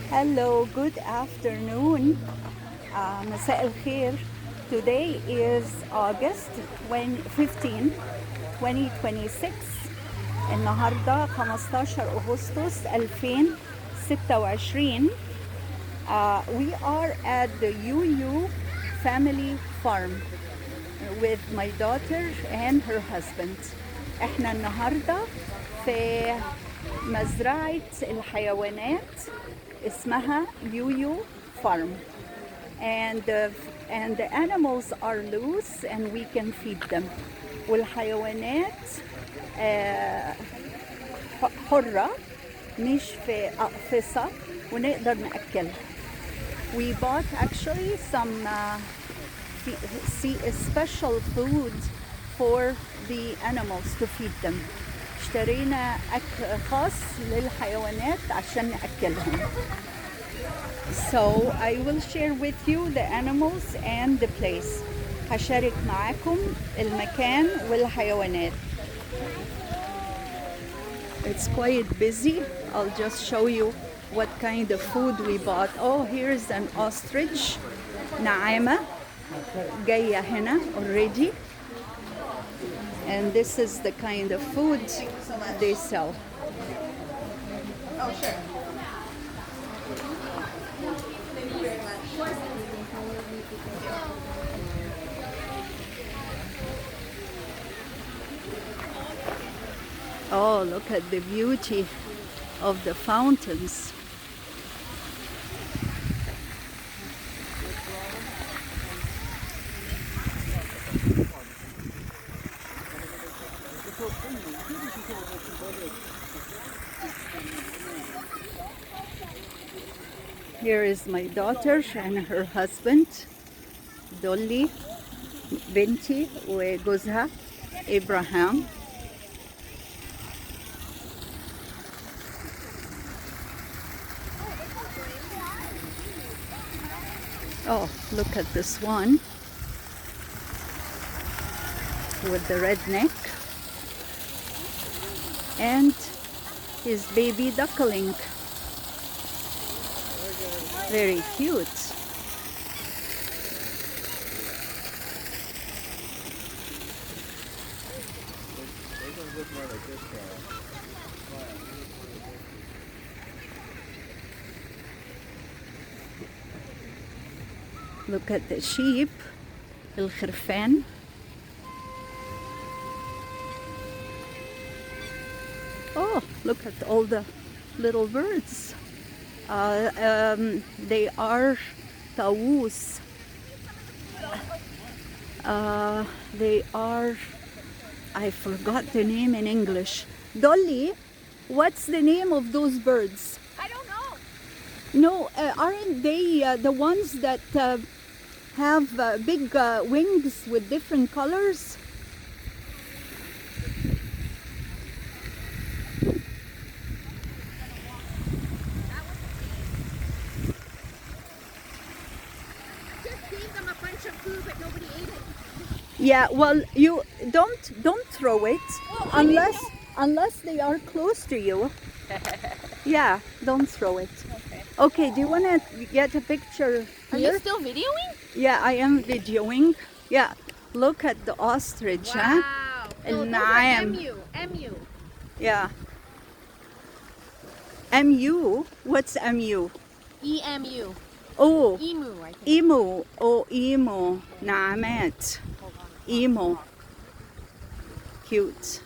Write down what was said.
Hello, good afternoon. مساء الخير. Today is August 15, 2026. النهاردة 15 أغسطس 2026. We are at the يويو family farm with my daughter and her husband. احنا النهاردة في مزرعة الحيوانات اسمها يويو farm, and the animals are loose and we can feed them. والحيوانات حرة مش في أقفصة ونقدر نأكلها. We bought actually some special food for the animals to feed them. اشترينا أكل خاص للحيوانات عشان نأكلهم. So I will share with you the animals and the place. هشارك معاكم المكان والحيوانات. It's quite busy. I'll just show you what kind of food we bought. Oh, here's an ostrich. نعامة جاية هنا already. And this is the kind of food they sell. Oh, sure. Thank you very much. Oh, look at the beauty of the fountains. Here is my daughter and her husband, Dolly, بنتي وجوزها إبراهام. Oh, look at this one with the red neck and his baby duckling. Very cute. Look at the sheep, الخرفان. Oh, look at all the little birds. They are طاووس. They are, I forgot the name in English. Dolly, what's the name of those birds? I don't know. No, aren't they the ones that have big wings with different colors? Yeah, well, you don't throw it unless they are close to you. Yeah, don't throw it. Okay, do you want to get a picture Are here? you still videoing? Yeah, I am videoing. Yeah, look at the ostrich, huh? Wow. So those are النعام. MU. Yeah. MU? What's MU? EMU. Oh, Emu, I think. emu. Oh, emu. نعامات. Emu. Cute.